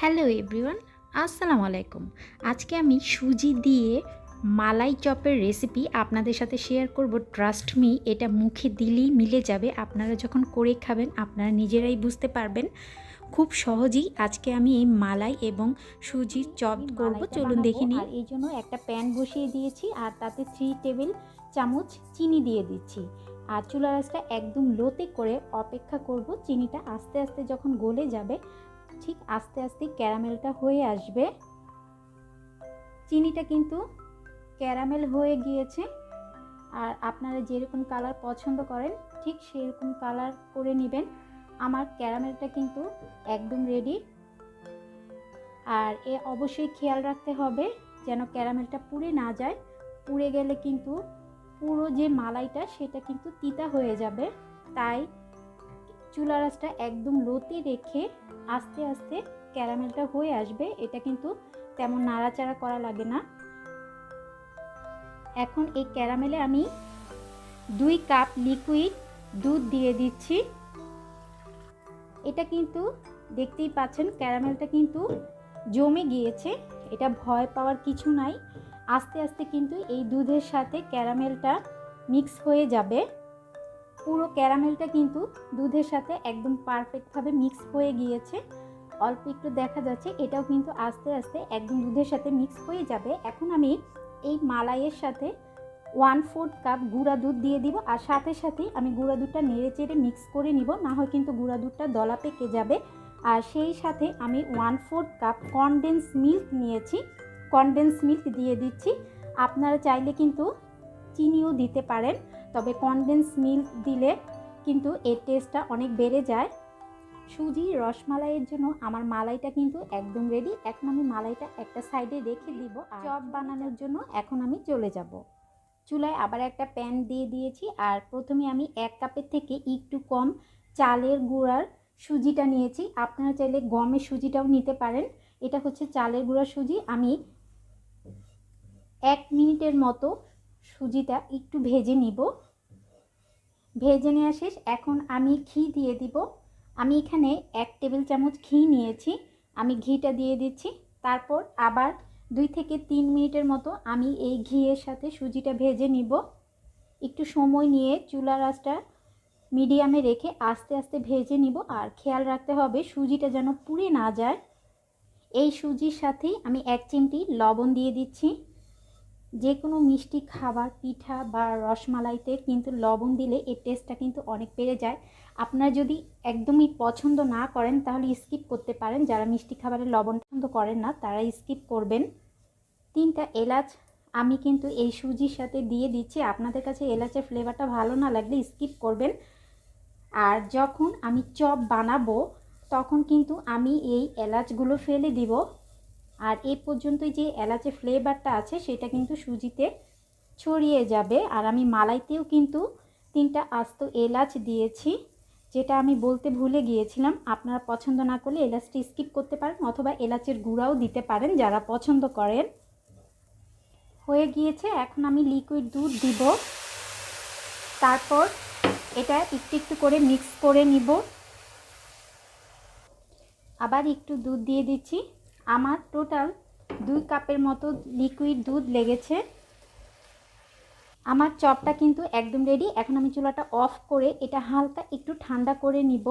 Hello everyone, আসসালামু আলাইকুম। আজকে আমি সুজি দিয়ে মালাই চপের রেসিপি আপনাদের সাথে শেয়ার করব। ট্রাস্ট মি, এটা মুখে দিলেই মিলে যাবে। আপনারা যখন করে খাবেন আপনারা নিজেরাই বুঝতে পারবেন। খুব সহজেই আজকে আমি এই মালাই এবং সুজির চপ করব। চলুন দেখে নিই। আর এই জন্য একটা প্যান বসিয়ে দিয়েছি আর তাতে 3 টেবিল চামচ চিনি দিয়ে দিচ্ছি। আর চুলার আঁচটা একদম লোতে করে অপেক্ষা করব। চিনিটা আস্তে আস্তে যখন গলে যাবে, ঠিক আস্তে আস্তে ক্যারামেলটা হয়ে আসবে। চিনিটা কিন্তু ক্যারামেল হয়ে গিয়েছে। আর আপনারা যেরকম কালার পছন্দ করেন ঠিক সেরকম কালার করে নেবেন। আমার ক্যারামেলটা কিন্তু একদম রেডি। আর অবশ্যই খেয়াল রাখতে হবে যেন ক্যারামেলটা পুড়ে না যায়। পুড়ে গেলে কিন্তু পুরো যে মালাইটা সেটা কিন্তু তিতা হয়ে যাবে। তাই চুলার আঁচটা একদম লোতে রেখে আস্তে আস্তে ক্যারামেলটা হয়ে আসবে। এটা কিন্তু তেমন নাড়াচাড়া করা লাগে না। এখন এই ক্যারামেলে আমি 2 কাপ লিকুইড দুধ দিয়ে দিচ্ছি। এটা কিন্তু দেখতেই পাচ্ছেন ক্যারামেলটা কিন্তু জমে গিয়েছে। এটা ভয় পাওয়ার কিছু নাই। আস্তে আস্তে কিন্তু এই দুধের সাথে ক্যারামেলটা মিক্স হয়ে যাবে। পুরো ক্যারামেলটা কিন্তু দুধের সাথে একদম পারফেক্টভাবে মিক্স হয়ে গিয়েছে। অল্প একটু দেখা যাচ্ছে, এটাও কিন্তু আস্তে আস্তে একদম দুধের সাথে মিক্স হয়ে যাবে। এখন আমি এই মালাইয়ের সাথে 1/4 কাপ গুঁড়া দুধ দিয়ে দিব। আর সাথে সাথে আমি গুঁড়া দুধটা নেড়ে চেড়ে মিক্স করে নিব, না হয় কিন্তু গুঁড়া দুধটা দলা পেকে যাবে। আর সেই সাথে আমি 1/4 কাপ কনডেন্স মিল্ক নিয়েছি। কনডেন্স মিল্ক দিয়ে দিচ্ছি। আপনারা চাইলে কিন্তু চিনিও দিতে পারেন, তবে কনডেন্স মিল্ক দিলে কিন্তু এর টেস্টটা অনেক বেড়ে যায়। সুজি রসমালাইয়ের জন্য আমার মালাইটা কিন্তু একদম রেডি। এখন আমি মালাইটা একটা সাইডে রেখে দিব। চপ বানানোর জন্য এখন আমি চলে যাব। চুলায় আবার একটা প্যান দিয়ে দিয়েছি। আর প্রথমে আমি 1 কাপের থেকে একটু কম চালের গুঁড়ার সুজিটা নিয়েছি। আপনারা চাইলে গমের সুজিটাও নিতে পারেন। এটা হচ্ছে চালের গুঁড়ার সুজি। আমি 1 মিনিটের মতো সুজিটা একটু ভেজে নিব। ভেজে নেওয়া শেষ। এখন আমি ঘি দিয়ে দিব। আমি এখানে 1 টেবিল চামচ ঘি নিয়েছি। আমি ঘিটা দিয়ে দিচ্ছি। তারপর আবার 2 থেকে 3 মিনিটের মতো আমি এই ঘিয়ের সাথে সুজিটা ভেজে নিব। একটু সময় নিয়ে চুলার আঁচটা মিডিয়ামে রেখে আস্তে আস্তে ভেজে নিব। আর খেয়াল রাখতে হবে সুজিটা যেন পুড়ে না যায়। এই সুজির সাথেই আমি 1 চিমটি লবণ দিয়ে দিচ্ছি। যে কোনো মিষ্টি খাবার, পিঠা বা রসমালাইতে কিন্তু লবণ দিলে এর টেস্টটা কিন্তু অনেক বেড়ে যায়। আপনারা যদি একদমই পছন্দ না করেন তাহলে স্কিপ করতে পারেন। যারা মিষ্টি খাবারে লবণ পছন্দ করেন না তারা স্কিপ করবেন। 3টা এলাচ আমি কিন্তু এই সুজির সাথে দিয়ে দিচ্ছি। আপনাদের কাছে এলাচের ফ্লেভারটা ভালো না লাগলে স্কিপ করবেন। আর যখন আমি চপ বানাবো তখন কিন্তু আমি এই এলাচগুলো ফেলে দিব। আর এই পর্যন্তই যে এলাচের ফ্লেভারটা আছে সেটা কিন্তু সুজিতে ছড়িয়ে যাবে। আর আমি মালাইতেও কিন্তু 3টা আস্ত এলাচ দিয়েছি, যেটা আমি বলতে ভুলে গিয়েছিলাম। আপনারা পছন্দ না করলে এলাচটি স্কিপ করতে পারেন, অথবা এলাচের গুঁড়াও দিতে পারেন যারা পছন্দ করেন। হয়ে গিয়েছে। এখন আমি লিকুইড দুধ দিব। তারপর এটা একটু একটু করে মিক্স করে নিব। আবার একটু দুধ দিয়ে দিচ্ছি। আমার টোটাল 2 কাপের মতো লিকুইড দুধ লেগেছে। আমার চপটা কিন্তু একদম রেডি। এখন আমি চুলাটা অফ করে এটা হালকা একটু ঠান্ডা করে নিব।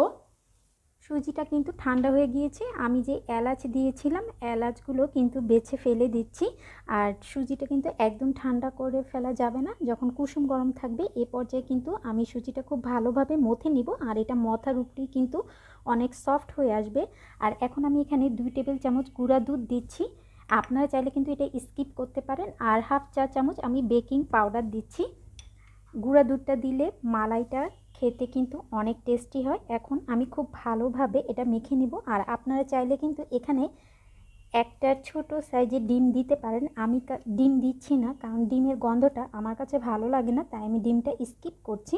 সুজিটা কিন্তু ঠান্ডা হয়ে গিয়েছে। আমি যে এলাচ দিয়েছিলাম এলাচগুলো কিন্তু বেছে ফেলে দিচ্ছি। আর সুজিটা কিন্তু একদম ঠান্ডা করে ফেলা যাবে না, যখন কুসুম গরম থাকবে এ পর্যায়ে কিন্তু আমি সুজিটা খুব ভালোভাবে মথে নিব। আর এটা মথার উপরেই কিন্তু অনেক সফট হয়ে আসবে। আর এখন আমি এখানে 2 টেবিল চামচ গুঁড়া দুধ দিচ্ছি। আপনারা চাইলে কিন্তু এটা স্কিপ করতে পারেন। আর 1/2 চা চামচ আমি বেকিং পাউডার দিচ্ছি। গুঁড়া দুধটা দিলে মালাইটা খেতে কিন্তু অনেক টেস্টি হয়। এখন আমি খুব ভালোভাবে এটা মেখে নিব। আর আপনারা চাইলে কিন্তু এখানে একটা ছোট সাইজের ডিম দিতে পারেন। আমি ডিম দিচ্ছি না, কারণ ডিমের গন্ধটা আমার কাছে ভালো লাগে না, তাই আমি ডিমটা স্কিপ করছি।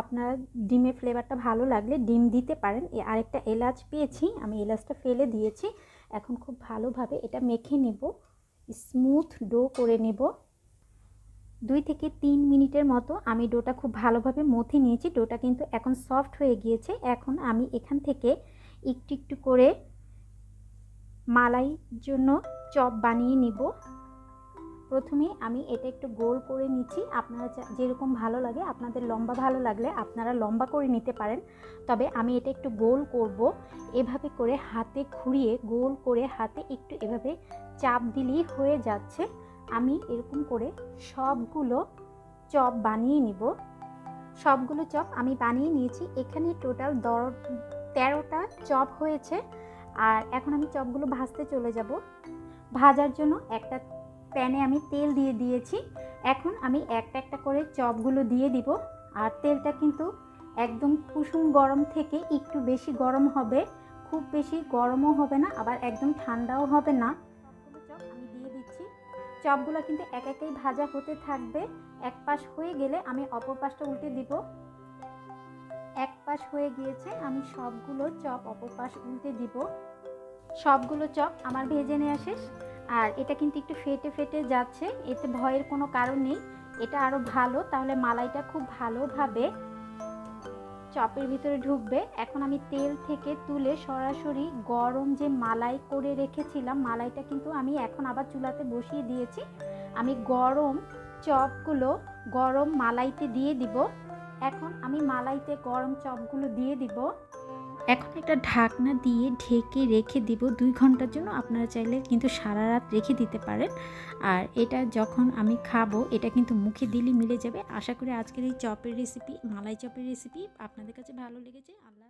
আপনারা ডিমের ফ্লেভারটা ভালো লাগলে ডিম দিতে পারেন। আরেকটা এলাচ পেয়েছি, আমি এলাচটা ফেলে দিয়েছি। এখন খুব ভালোভাবে এটা মেখে নেব, স্মুথ ডো করে নেব। 2 থেকে 3 মিনিটের মতো আমি ডোটা খুব ভালোভাবে মথে নিয়েছি। ডোটা কিন্তু এখন সফট হয়ে গিয়েছে। এখন আমি এখান থেকে একটু একটু করে মালাই জন্য চপ বানিয়ে নিব। প্রথমে আমি এটা একটু গোল করে নিচ্ছি। আপনারা যেরকম ভালো লাগে, আপনাদের লম্বা ভালো লাগলে আপনারা লম্বা করে নিতে পারেন, তবে আমি এটা একটু গোল করব। এভাবে করে হাতে ঘুরিয়ে গোল করে হাতে একটু এভাবে চাপ দিলেই হয়ে যাচ্ছে। আমি এরকম করে সবগুলো চপ বানিয়ে নিব। সবগুলো চপ আমি বানিয়ে নিয়েছি। এখানে টোটাল 13টা চপ হয়েছে। আর এখন আমি চপগুলো ভাজতে চলে যাব। ভাজার জন্য একটা প্যানে আমি তেল দিয়ে দিয়েছি। এখন আমি একটা একটা করে চপগুলো দিয়ে দিব। আর তেলটা কিন্তু একদম কুসুম গরম থেকে একটু বেশি গরম হবে, খুব বেশি গরমও হবে না, আবার একদম ঠান্ডাও হবে না। সবগুলো চপ আমি দিয়ে দিচ্ছি। চপগুলো কিন্তু এক একাই ভাজা হতে থাকবে। এক পাশ হয়ে গেলে আমি অপর পাশটা উল্টে দিব। এক পাশ হয়ে গিয়েছে, আমি সবগুলো চপ অপর পাশ উল্টে দিব। সবগুলো চপ আমার ভেজে নেওয়া শেষ। আর এটা কিন্তু একটু ফেটে ফেটে যাচ্ছে, এতে ভয়ের কোনো কারণ নেই। এটা আরও ভালো, তাহলে মালাইটা খুব ভালোভাবে চপের ভিতরে ঢুকবে। এখন আমি তেল থেকে তুলে সরাসরি গরম যে মালাই করে রেখেছিলাম, মালাইটা কিন্তু আমি এখন আবার চুলাতে বসিয়ে দিয়েছি। আমি গরম চপগুলো গরম মালাইতে দিয়ে দিব। এখন আমি মালাইতে গরম চপগুলো দিয়ে দিব। এখন একটা ঢাকনা দিয়ে ঢেকে রেখে দিব 2 ঘন্টার জন্য। আপনারা চাইলে কিন্তু সারা রাত রেখে দিতে পারেন। আর এটা যখন আমি খাবো, এটা কিন্তু মুখে দিলে মিলে যাবে। আশা করি আজকের এই চপের রেসিপি, মালাই চপের রেসিপি আপনাদের কাছে ভালো লেগেছে। আল্লাহ।